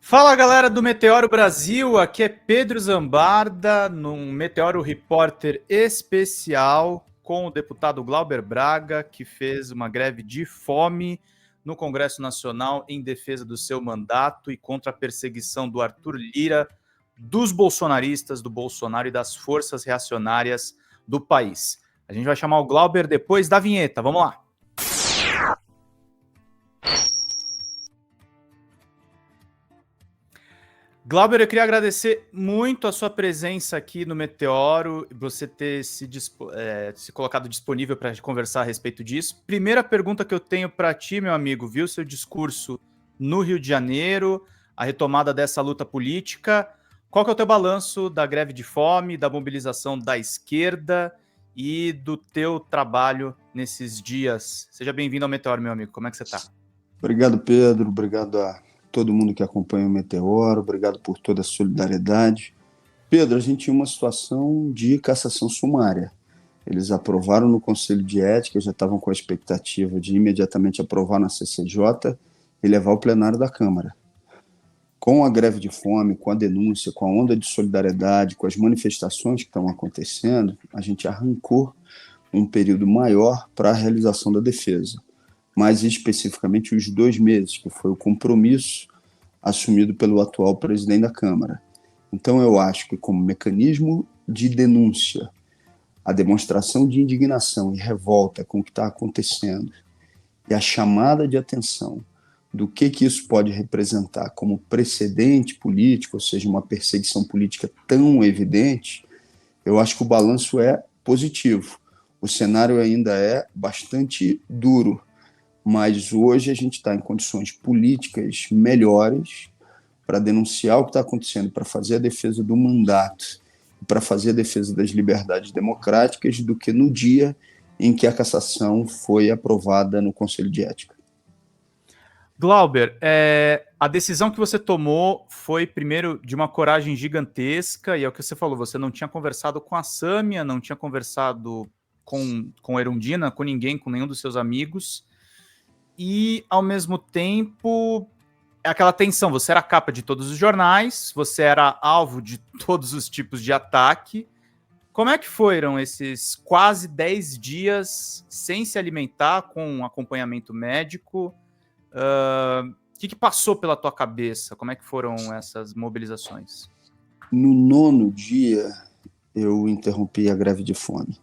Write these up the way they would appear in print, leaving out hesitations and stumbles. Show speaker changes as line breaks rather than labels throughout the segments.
Fala galera do Meteoro Brasil, aqui é Pedro Zambarda, num Meteoro Repórter especial com o deputado Glauber Braga, que fez uma greve de fome no Congresso Nacional em defesa do seu mandato e contra a perseguição do Arthur Lira, dos bolsonaristas, do Bolsonaro e das forças reacionárias do país. A gente vai chamar o Glauber depois da vinheta, vamos lá. Glauber, eu queria agradecer muito a sua presença aqui no Meteoro, você ter se colocado disponível para conversar a respeito disso. Primeira pergunta que eu tenho para ti, meu amigo, viu seu discurso no Rio de Janeiro, a retomada dessa luta política. Qual que é o teu balanço da greve de fome, da mobilização da esquerda e do teu trabalho nesses dias? Seja bem-vindo ao Meteoro, meu amigo. Como é que você está?
Obrigado, Pedro. Obrigado a todo mundo que acompanha o Meteoro. Obrigado por toda a solidariedade. Pedro, a gente tinha uma situação de cassação sumária. Eles aprovaram no Conselho de Ética, já estavam com a expectativa de imediatamente aprovar na CCJ e levar ao plenário da Câmara. Com a greve de fome, com a denúncia, com a onda de solidariedade, com as manifestações que estão acontecendo, a gente arrancou um período maior para a realização da defesa. Mais especificamente os 2 meses, que foi o compromisso assumido pelo atual presidente da Câmara. Então, eu acho que, como mecanismo de denúncia, a demonstração de indignação e revolta com o que está acontecendo e a chamada de atenção do que isso pode representar como precedente político, ou seja, uma perseguição política tão evidente, eu acho que o balanço é positivo. O cenário ainda é bastante duro, mas hoje a gente está em condições políticas melhores para denunciar o que está acontecendo, para fazer a defesa do mandato, para fazer a defesa das liberdades democráticas, do que no dia em que a cassação foi aprovada no Conselho de Ética.
Glauber, a decisão que você tomou foi, primeiro, de uma coragem gigantesca, e é o que você falou, você não tinha conversado com a Sâmia, não tinha conversado com a Erundina, com ninguém, com nenhum dos seus amigos, e, ao mesmo tempo, é aquela tensão, você era a capa de todos os jornais, você era alvo de todos os tipos de ataque. Como é que foram esses quase 10 dias sem se alimentar, com acompanhamento médico? O que passou pela tua cabeça? Como é que foram essas mobilizações?
No 9º dia, eu interrompi a greve de fome.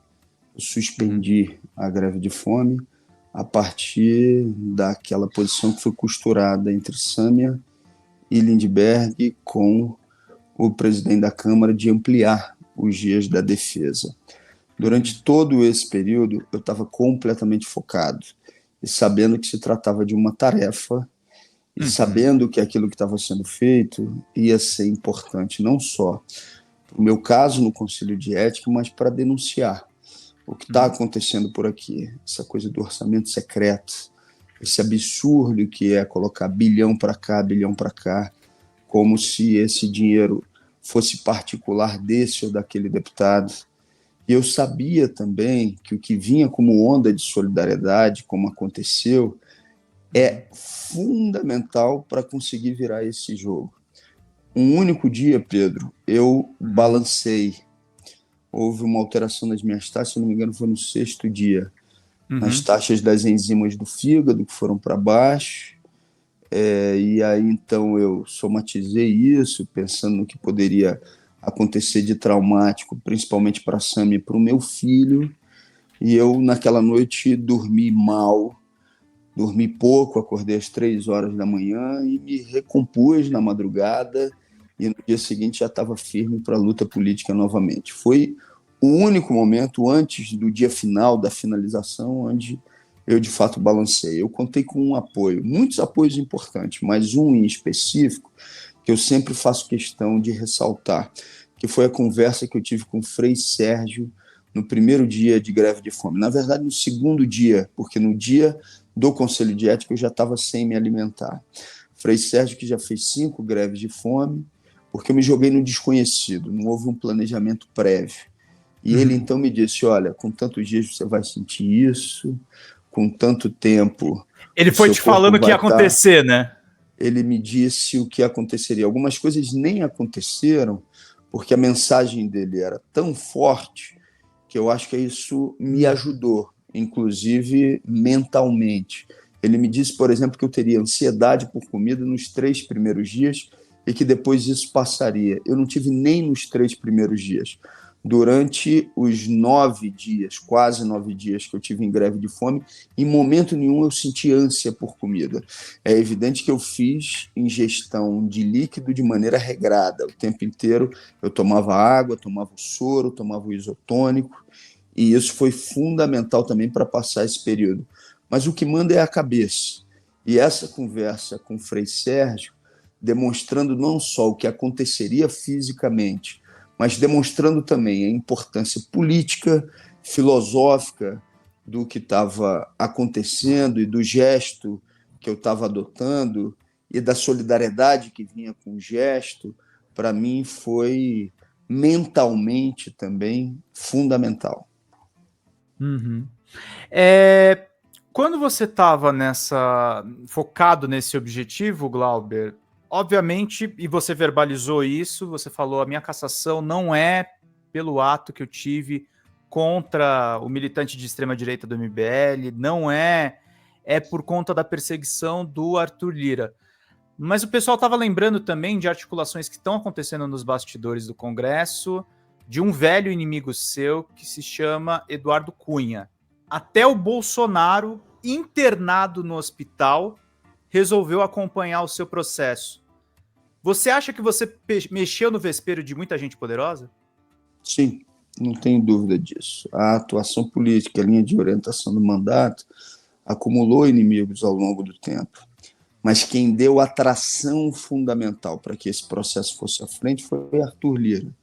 Eu suspendi a greve de fome a partir daquela posição que foi costurada entre Sâmia e Lindbergh com o presidente da Câmara de ampliar os dias da defesa. Durante todo esse período, eu estava completamente focado, e sabendo que se tratava de uma tarefa, e sabendo que aquilo que estava sendo feito ia ser importante, não só para o meu caso no Conselho de Ética, mas para denunciar o que está acontecendo por aqui, essa coisa do orçamento secreto, esse absurdo que é colocar bilhão para cá, como se esse dinheiro fosse particular desse ou daquele deputado. E eu sabia também que o que vinha como onda de solidariedade, como aconteceu, é fundamental para conseguir virar esse jogo. Um único dia, Pedro, eu balancei. Houve uma alteração nas minhas taxas, se não me engano, foi no 6º dia. As taxas das enzimas do fígado que foram para baixo. E aí, então, eu somatizei isso, pensando no que poderia acontecer de traumático, principalmente para a Sâmia e para o meu filho. E eu, naquela noite, dormi mal, dormi pouco, acordei às 3 horas da manhã e me recompus na madrugada. E no dia seguinte já estava firme para a luta política novamente. Foi o único momento antes do dia final, da finalização, onde eu de fato balancei. Eu contei com um apoio, muitos apoios importantes, mas um em específico que eu sempre faço questão de ressaltar, que foi a conversa que eu tive com o Frei Sérgio no 1º dia de greve de fome. Na verdade, no 2º dia, porque no dia do Conselho de Ética eu já estava sem me alimentar. Frei Sérgio, que já fez 5 greves de fome, porque eu me joguei no desconhecido, não houve um planejamento prévio. E ele então me disse, olha, com tantos dias você vai sentir isso, com tanto tempo...
Ele foi te falando o que ia acontecer, né?
ele me disse o que aconteceria. Algumas coisas nem aconteceram, porque a mensagem dele era tão forte que eu acho que isso me ajudou, inclusive mentalmente. Ele me disse, por exemplo, que eu teria ansiedade por comida nos 3 primeiros dias e que depois isso passaria. Eu não tive nem nos 3 primeiros dias. Durante os 9 dias, quase 9 dias que eu tive em greve de fome, em momento nenhum eu senti ânsia por comida. É evidente que eu fiz ingestão de líquido de maneira regrada. O tempo inteiro eu tomava água, tomava o soro, tomava o isotônico, e isso foi fundamental também para passar esse período. Mas o que manda é a cabeça. E essa conversa com o Frei Sérgio, demonstrando não só o que aconteceria fisicamente, mas demonstrando também a importância política, filosófica do que estava acontecendo e do gesto que eu estava adotando e da solidariedade que vinha com o gesto, para mim foi mentalmente também fundamental.
Uhum. Quando você estava focado nesse objetivo, Glauber, obviamente, e você verbalizou isso, você falou, a minha cassação não é pelo ato que eu tive contra o militante de extrema-direita do MBL, não é por conta da perseguição do Arthur Lira. Mas o pessoal estava lembrando também de articulações que estão acontecendo nos bastidores do Congresso, de um velho inimigo seu que se chama Eduardo Cunha. Até o Bolsonaro, internado no hospital, resolveu acompanhar o seu processo. Você acha que você mexeu no vespeiro de muita gente poderosa?
Sim, não tenho dúvida disso. A atuação política, a linha de orientação do mandato, acumulou inimigos ao longo do tempo. Mas quem deu a tração fundamental para que esse processo fosse à frente foi Arthur Lira,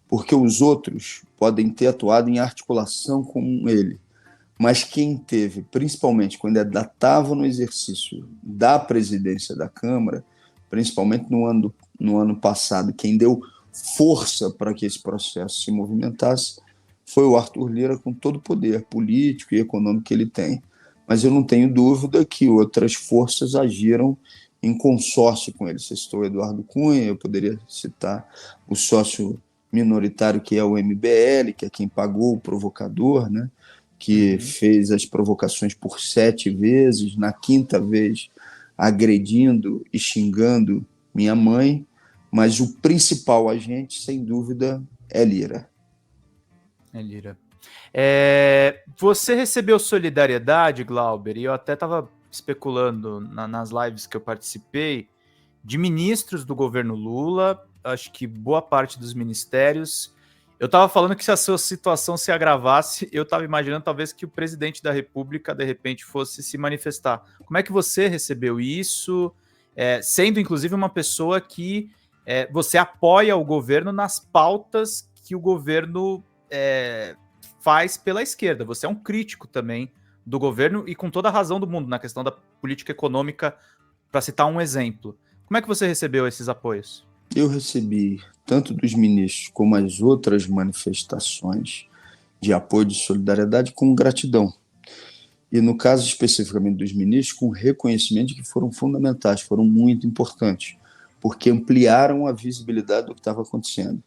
porque os outros podem ter atuado em articulação com ele, mas quem teve, principalmente quando ainda estava no exercício da presidência da Câmara, principalmente no ano passado, quem deu força para que esse processo se movimentasse foi o Arthur Lira, com todo o poder político e econômico que ele tem. Mas eu não tenho dúvida que outras forças agiram em consórcio com ele. Você citou o Eduardo Cunha, eu poderia citar o sócio minoritário que é o MBL, que é quem pagou o provocador, né? Que fez as provocações por 7 vezes, na 5ª vez agredindo e xingando minha mãe, mas o principal agente, sem dúvida, é Lira.
É Lira. Você recebeu solidariedade, Glauber, e eu até estava especulando nas lives que eu participei, de ministros do governo Lula, acho que boa parte dos ministérios. Eu estava falando que se a sua situação se agravasse, eu estava imaginando talvez que o presidente da República, de repente, fosse se manifestar. Como é que você recebeu isso, sendo inclusive uma pessoa que você apoia o governo nas pautas que o governo faz pela esquerda. Você é um crítico também do governo e com toda a razão do mundo na questão da política econômica, para citar um exemplo. Como é que você recebeu esses apoios?
Eu recebi, tanto dos ministros como as outras manifestações de apoio, de solidariedade, com gratidão. E no caso especificamente dos ministros, com reconhecimento de que foram fundamentais, foram muito importantes, porque ampliaram a visibilidade do que estava acontecendo.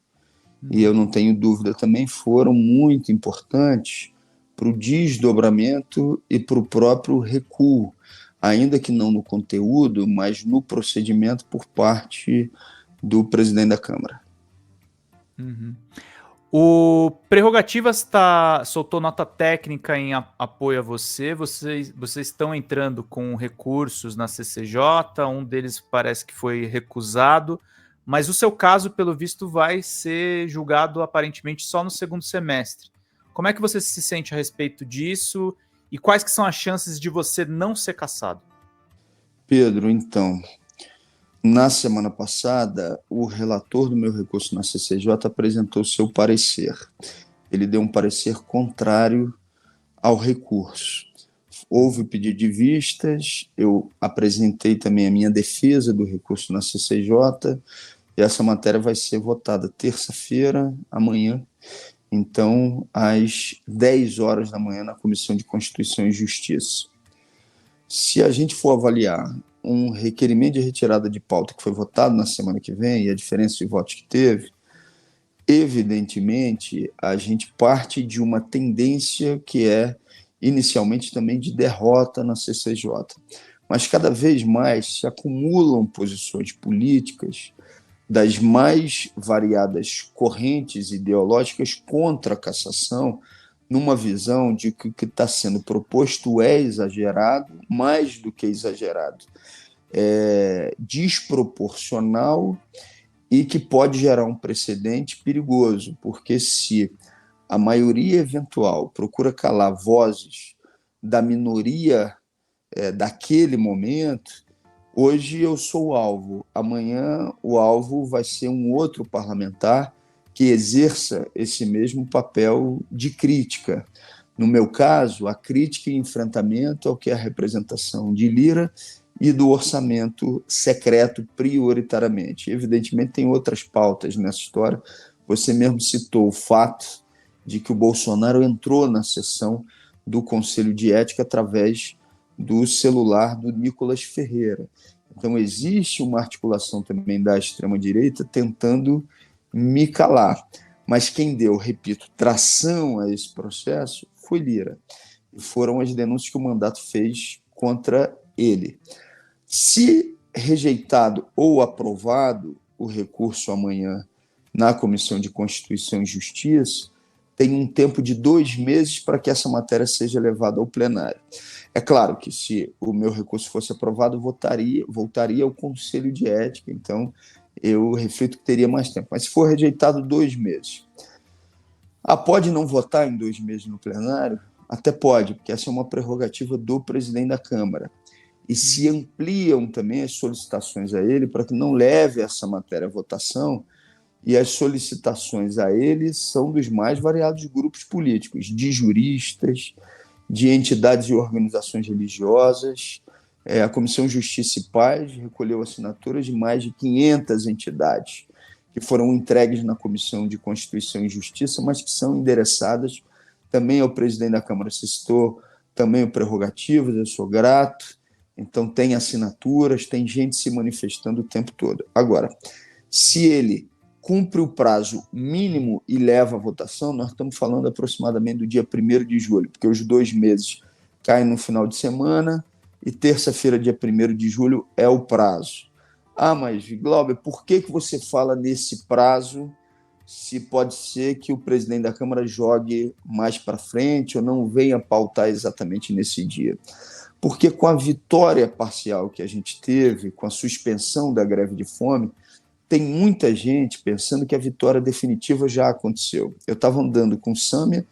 E eu não tenho dúvida também, foram muito importantes para o desdobramento e para o próprio recuo, ainda que não no conteúdo, mas no procedimento por parte do presidente da Câmara.
O Prerrogativas soltou nota técnica em apoio a você. Vocês estão entrando com recursos na CCJ, um deles parece que foi recusado, mas o seu caso, pelo visto, vai ser julgado aparentemente só no segundo semestre. Como é que você se sente a respeito disso e quais que são as chances de você não ser cassado?
Pedro, então, na semana passada, o relator do meu recurso na CCJ apresentou seu parecer. Ele deu um parecer contrário ao recurso. Houve pedido de vistas, eu apresentei também a minha defesa do recurso na CCJ, e essa matéria vai ser votada terça-feira, amanhã, então, às 10 horas da manhã, na Comissão de Constituição e Justiça. Se a gente for avaliar um requerimento de retirada de pauta que foi votado na semana que vem, e a diferença de votos que teve, evidentemente, a gente parte de uma tendência que é, inicialmente, também de derrota na CCJ. Mas cada vez mais se acumulam posições políticas das mais variadas correntes ideológicas contra a cassação, numa visão de que o que está sendo proposto é exagerado, mais do que exagerado, é desproporcional e que pode gerar um precedente perigoso, porque se a maioria eventual procura calar vozes da minoria daquele momento, hoje eu sou o alvo, amanhã o alvo vai ser um outro parlamentar que exerça esse mesmo papel de crítica. No meu caso, a crítica e enfrentamento ao que é a representação de Lira e do orçamento secreto prioritariamente. Evidentemente, tem outras pautas nessa história. Você mesmo citou o fato de que o Bolsonaro entrou na sessão do Conselho de Ética através do celular do Nicolas Ferreira. Então, existe uma articulação também da extrema-direita tentando me calar. Mas quem deu, repito, tração a esse processo foi Lira. E foram as denúncias que o mandato fez contra ele. Se rejeitado ou aprovado o recurso amanhã na Comissão de Constituição e Justiça, tem um tempo de 2 meses para que essa matéria seja levada ao plenário. É claro que se o meu recurso fosse aprovado, voltaria ao Conselho de Ética, então eu reflito que teria mais tempo. Mas se for rejeitado, 2 meses. Pode não votar em 2 meses no plenário? Até pode, porque essa é uma prerrogativa do presidente da Câmara. E se ampliam também as solicitações a ele para que não leve essa matéria à votação, e as solicitações a ele são dos mais variados grupos políticos, de juristas, de entidades e organizações religiosas. A Comissão Justiça e Paz recolheu assinaturas de mais de 500 entidades que foram entregues na Comissão de Constituição e Justiça, mas que são endereçadas também ao presidente da Câmara. Você citou também o Prerrogativas, eu sou grato. Então, tem assinaturas, tem gente se manifestando o tempo todo. Agora, se ele cumpre o prazo mínimo e leva à votação, nós estamos falando aproximadamente do dia 1º de julho, porque os 2 meses caem no final de semana e terça-feira, dia 1º de julho, é o prazo. Mas, Glauber, por que você fala nesse prazo, se pode ser que o presidente da Câmara jogue mais para frente ou não venha pautar exatamente nesse dia? Porque com a vitória parcial que a gente teve, com a suspensão da greve de fome, tem muita gente pensando que a vitória definitiva já aconteceu. Eu estava andando com Sâmia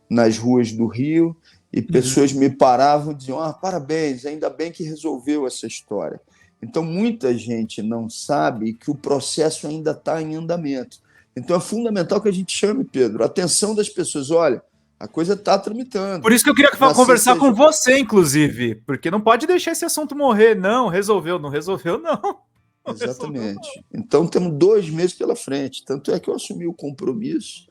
nas ruas do Rio e pessoas me paravam e diziam: parabéns, ainda bem que resolveu essa história. Então, muita gente não sabe que o processo ainda está em andamento. Então, é fundamental que a gente chame, Pedro, a atenção das pessoas. Olha, a coisa está tramitando.
Por isso que eu queria conversar com você, inclusive, porque não pode deixar esse assunto morrer. Não, resolveu, não.
Exatamente. Então, temos 2 meses pela frente. Tanto é que eu assumi o compromisso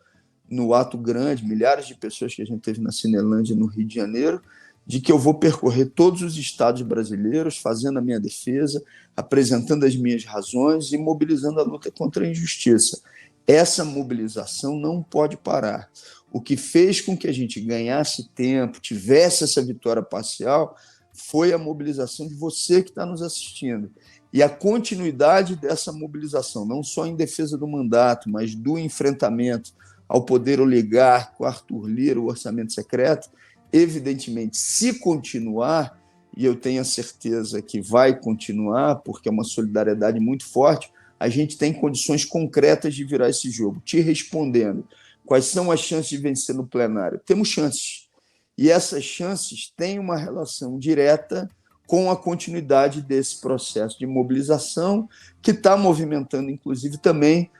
no ato grande, milhares de pessoas que a gente teve na Cinelândia, no Rio de Janeiro, de que eu vou percorrer todos os estados brasileiros, fazendo a minha defesa, apresentando as minhas razões e mobilizando a luta contra a injustiça. Essa mobilização não pode parar. O que fez com que a gente ganhasse tempo, tivesse essa vitória parcial, foi a mobilização de você que está nos assistindo. E a continuidade dessa mobilização, não só em defesa do mandato, mas do enfrentamento ao poder oligárquico, Arthur Lira, o orçamento secreto, evidentemente, se continuar, e eu tenho a certeza que vai continuar, porque é uma solidariedade muito forte, a gente tem condições concretas de virar esse jogo. Te respondendo, quais são as chances de vencer no plenário? Temos chances. E essas chances têm uma relação direta com a continuidade desse processo de mobilização, que está movimentando, inclusive, também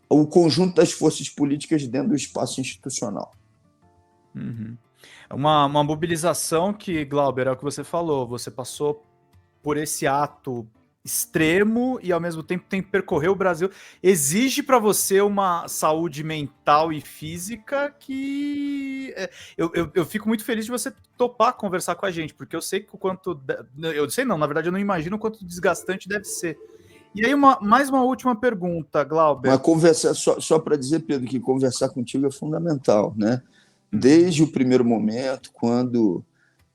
o conjunto das forças políticas dentro do espaço institucional.
Uma mobilização que, Glauber, é o que você falou, você passou por esse ato extremo e ao mesmo tempo tem que percorrer o Brasil. Exige para você uma saúde mental e física que eu fico muito feliz de você topar conversar com a gente, porque eu sei que o quanto. Eu sei não, na verdade eu não imagino o quanto desgastante deve ser. E aí, mais uma última pergunta, Glauber.
Mas conversar, só para dizer, Pedro, que conversar contigo é fundamental, né?
Uhum.
Desde o primeiro momento, quando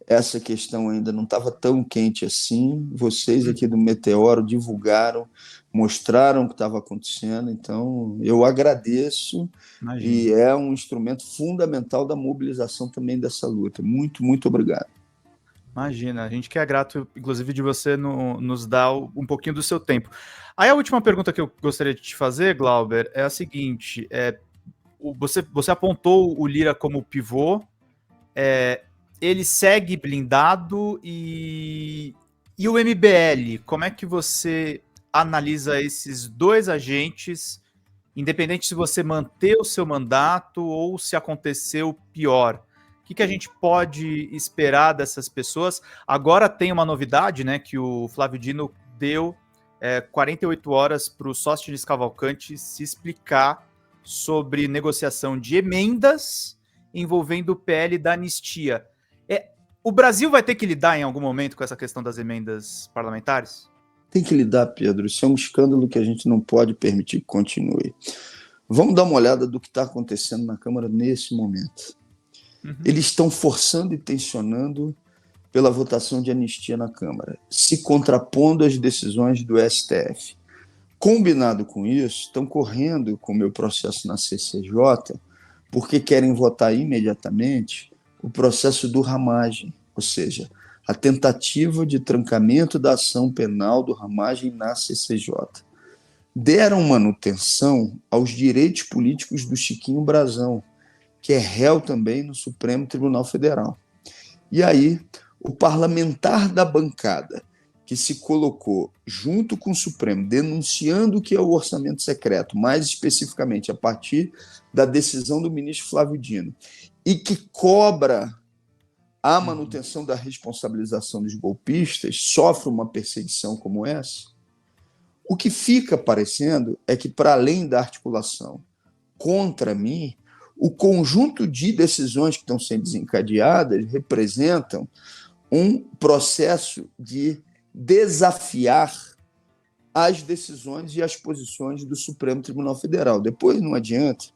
essa questão ainda não estava tão quente assim, vocês aqui do Meteoro divulgaram, mostraram o que estava acontecendo, então eu agradeço.
Imagina.
E é um instrumento fundamental da mobilização também dessa luta. Muito, muito obrigado.
Imagina, a gente que é grato, inclusive, de você nos dar um pouquinho do seu tempo. Aí a última pergunta que eu gostaria de te fazer, Glauber, é a seguinte: você apontou o Lira como pivô, ele segue blindado e o MBL, como é que você analisa esses dois agentes, independente se você manter o seu mandato ou se acontecer o pior? O que a gente pode esperar dessas pessoas? Agora tem uma novidade, né, que o Flávio Dino deu 48 horas para o Sóstenes Cavalcante se explicar sobre negociação de emendas envolvendo o PL da anistia. O Brasil vai ter que lidar em algum momento com essa questão das emendas parlamentares?
Tem que lidar, Pedro. Isso é um escândalo que a gente não pode permitir que continue. Vamos dar uma olhada do que está acontecendo na Câmara nesse momento. Eles estão forçando e tensionando pela votação de anistia na Câmara, se contrapondo às decisões do STF. Combinado com isso, estão correndo com o meu processo na CCJ, porque querem votar imediatamente o processo do Ramagem, ou seja, a tentativa de trancamento da ação penal do Ramagem na CCJ. Deram manutenção aos direitos políticos do Chiquinho Brazão, que é réu também no Supremo Tribunal Federal. E aí, o parlamentar da bancada, que se colocou junto com o Supremo, denunciando o que é o orçamento secreto, mais especificamente a partir da decisão do ministro Flávio Dino, e que cobra a manutenção da responsabilização dos golpistas, sofre uma perseguição como essa. O que fica parecendo é que, para além da articulação contra mim, o conjunto de decisões que estão sendo desencadeadas representam um processo de desafiar as decisões e as posições do Supremo Tribunal Federal. Depois não adianta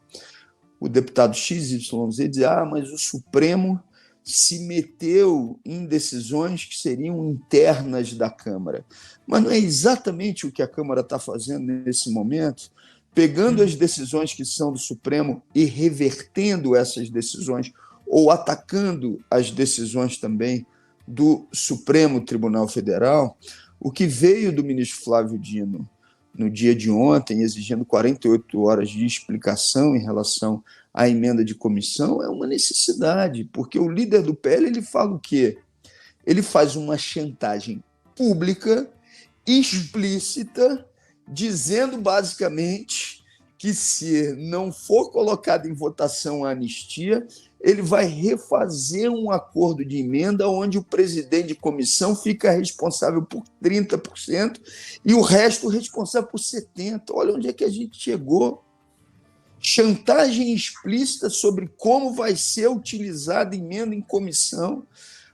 o deputado XYZ dizer mas o Supremo se meteu em decisões que seriam internas da Câmara. Mas não é exatamente o que a Câmara está fazendo nesse momento, pegando as decisões que são do Supremo e revertendo essas decisões, ou atacando as decisões também do Supremo Tribunal Federal. O que veio do ministro Flávio Dino no dia de ontem, exigindo 48 horas de explicação em relação à emenda de comissão, é uma necessidade, porque o líder do PL ele fala o quê? Ele faz uma chantagem pública, explícita, dizendo basicamente que se não for colocado em votação a anistia, ele vai refazer um acordo de emenda onde o presidente de comissão fica responsável por 30% e o resto responsável por 70%. Olha onde é que a gente chegou. Chantagem explícita sobre como vai ser utilizada a emenda em comissão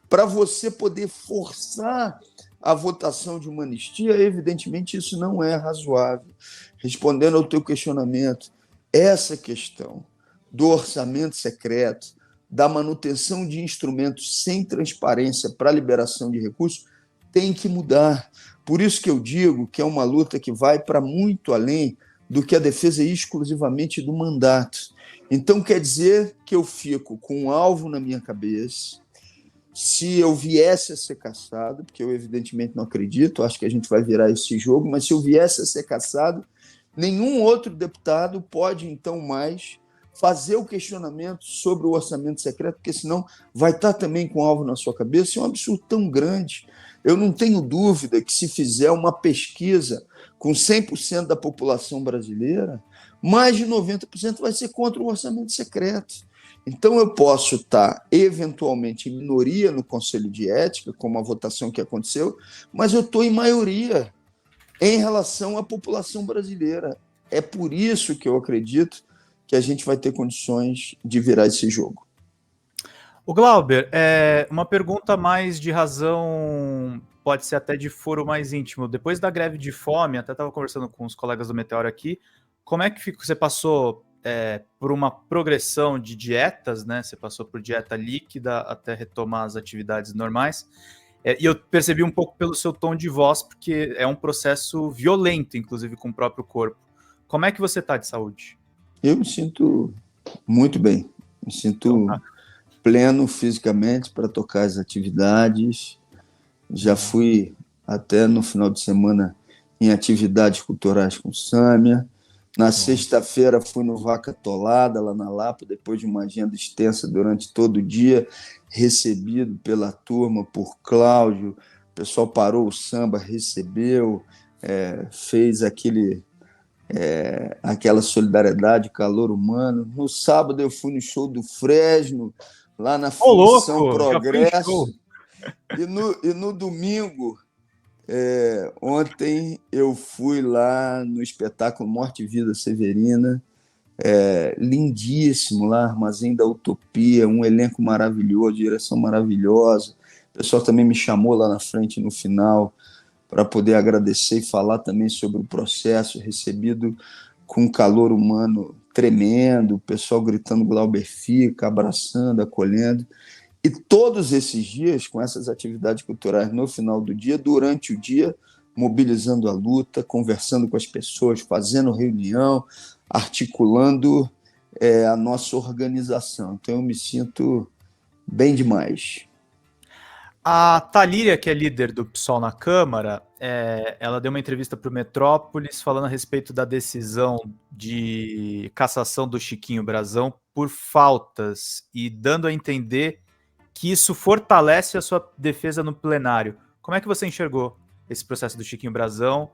para você poder forçar a votação de uma anistia. Evidentemente, isso não é razoável. Respondendo ao teu questionamento, essa questão do orçamento secreto, da manutenção de instrumentos sem transparência para a liberação de recursos, tem que mudar. Por isso que eu digo que é uma luta que vai para muito além do que a defesa exclusivamente do mandato. Então, quer dizer que eu fico com um alvo na minha cabeça. Se eu viesse a ser cassado, porque eu evidentemente não acredito, acho que a gente vai virar esse jogo, mas se eu viesse a ser cassado, nenhum outro deputado pode, então, mais fazer o questionamento sobre o orçamento secreto, porque senão vai estar também com alvo na sua cabeça. É um absurdo tão grande. Eu não tenho dúvida que, se fizer uma pesquisa com 100% da população brasileira, mais de 90% vai ser contra o orçamento secreto. Então, eu posso estar, eventualmente, em minoria no Conselho de Ética, como a votação que aconteceu, mas eu estou em maioria em relação à população brasileira. É por isso que eu acredito que a gente vai ter condições de virar esse jogo.
O Glauber, uma pergunta mais de razão, pode ser até de foro mais íntimo. Depois da greve de fome, até estava conversando com os colegas do Meteoro aqui, como é que você passou por uma progressão de dietas, né? Você passou por dieta líquida até retomar as atividades normais. E eu percebi um pouco pelo seu tom de voz, porque é um processo violento, inclusive, com o próprio corpo. Como é que você está de saúde?
Eu me sinto muito bem, me sinto pleno fisicamente para tocar as atividades. Já fui até no final de semana em atividades culturais com Sâmia. Na sexta-feira fui no Vaca Atolada, lá na Lapa, depois de uma agenda extensa durante todo o dia, recebido pela turma, por Cláudio. O pessoal parou o samba, recebeu, fez aquela solidariedade, calor humano. No sábado eu fui no show do Fresno, lá na Função Progresso. E no domingo, ontem, eu fui lá no espetáculo Morte e Vida Severina, lindíssimo lá, Armazém da Utopia, um elenco maravilhoso, direção maravilhosa. O pessoal também me chamou lá na frente no final para poder agradecer e falar também sobre o processo, recebido com um calor humano tremendo, o pessoal gritando Glauber fica, abraçando, acolhendo. E todos esses dias, com essas atividades culturais no final do dia, durante o dia, mobilizando a luta, conversando com as pessoas, fazendo reunião, articulando a nossa organização. Então, eu me sinto bem demais.
A Thalíria, que é líder do PSOL na Câmara, ela deu uma entrevista para o Metrópolis falando a respeito da decisão de cassação do Chiquinho Brazão por faltas e dando a entender que isso fortalece a sua defesa no plenário. Como é que você enxergou esse processo do Chiquinho Brazão,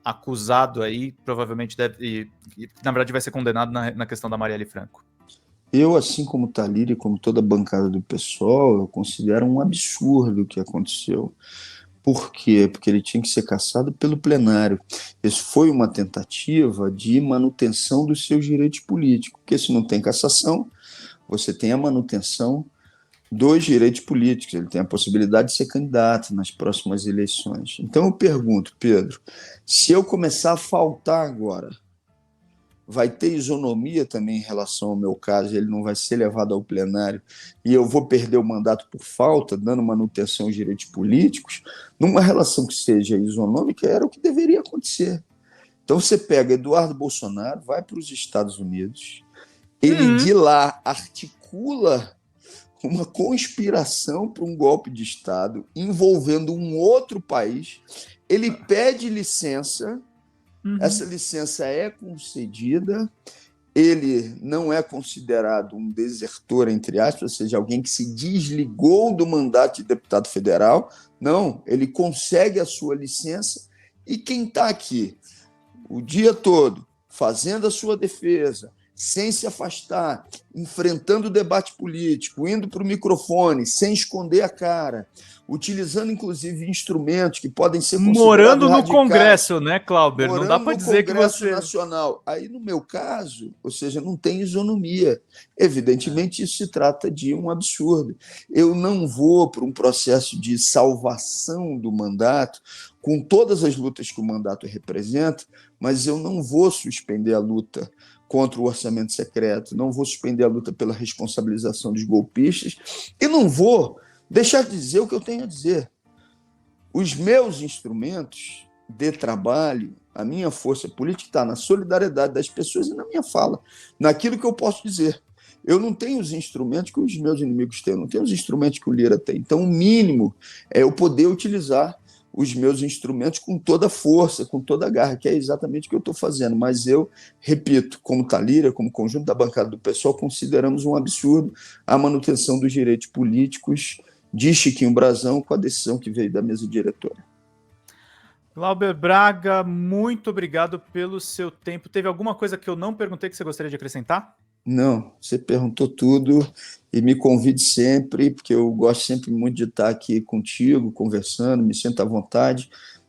acusado aí, provavelmente deve, e na verdade vai ser condenado na questão da Marielle Franco?
Eu, assim como Thalíria e como toda a bancada do PSOL, eu considero um absurdo o que aconteceu. Por quê? Porque ele tinha que ser cassado pelo plenário. Isso foi uma tentativa de manutenção dos seus direitos políticos, porque se não tem cassação, você tem a manutenção dos direitos políticos, ele tem a possibilidade de ser candidato nas próximas eleições. Então eu pergunto, Pedro, se eu começar a faltar agora, vai ter isonomia também em relação ao meu caso, ele não vai ser levado ao plenário e eu vou perder o mandato por falta, dando manutenção aos direitos políticos, numa relação que seja isonômica, era o que deveria acontecer. Então você pega Eduardo Bolsonaro, vai para os Estados Unidos, ele de lá articula uma conspiração para um golpe de Estado envolvendo um outro país, ele pede licença, essa licença é concedida, ele não é considerado um desertor, entre aspas, ou seja, alguém que se desligou do mandato de deputado federal, não, ele consegue a sua licença e quem está aqui o dia todo fazendo a sua defesa, sem se afastar, enfrentando o debate político, indo para o microfone, sem esconder a cara, utilizando, inclusive, instrumentos que podem ser considerados
morando no
radicais,
Congresso, né, Glauber? Não dá para dizer que
Congresso
você...
Nacional. Aí, no meu caso, ou seja, não tem isonomia. Evidentemente, isso se trata de um absurdo. Eu não vou para um processo de salvação do mandato, com todas as lutas que o mandato representa, mas eu não vou suspender a luta contra o orçamento secreto, não vou suspender a luta pela responsabilização dos golpistas e não vou deixar de dizer o que eu tenho a dizer. Os meus instrumentos de trabalho, a minha força política está na solidariedade das pessoas e na minha fala, naquilo que eu posso dizer. Eu não tenho os instrumentos que os meus inimigos têm, eu não tenho os instrumentos que o Lira tem. Então, o mínimo é eu poder utilizar os meus instrumentos com toda a força, com toda a garra, que é exatamente o que eu estou fazendo. Mas eu, repito, como Thalíria, como conjunto da bancada do PSOL, consideramos um absurdo a manutenção dos direitos políticos de Chiquinho Brazão com a decisão que veio da mesa diretora.
Glauber Braga, muito obrigado pelo seu tempo. Teve alguma coisa que eu não perguntei que você gostaria de acrescentar?
Não, você perguntou tudo e me convide sempre, porque eu gosto sempre muito de estar aqui contigo, conversando, me sinto à vontade.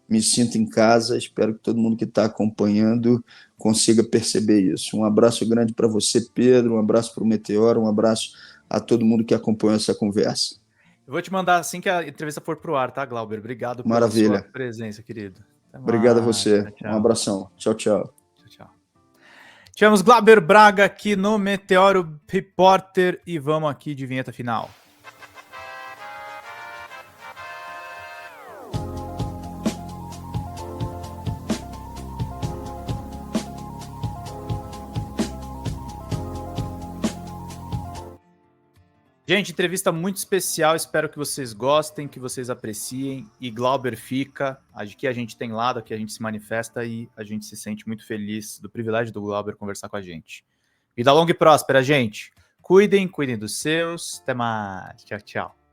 me sinto em casa, espero que todo mundo que está acompanhando consiga perceber isso. Um abraço grande para você, Pedro, um abraço para o Meteoro, um abraço a todo mundo que acompanhou essa conversa.
Eu vou te mandar assim que a entrevista for pro ar, tá, Glauber? Obrigado pela sua
Maravilha.
presença, querido. Até
Obrigado a
mais.
você.
Tchau,
Um
tchau.
abração. Tchau, tchau.
Tchau, tchau. Tivemos Glauber Braga aqui no Meteoro Repórter e vamos aqui de vinheta final. Gente, entrevista muito especial, espero que vocês gostem, que vocês apreciem, e Glauber fica, aqui a gente tem lado, aqui a gente se manifesta e a gente se sente muito feliz do privilégio do Glauber conversar com a gente. Vida longa e próspera, gente. Cuidem dos seus, até mais, tchau, tchau.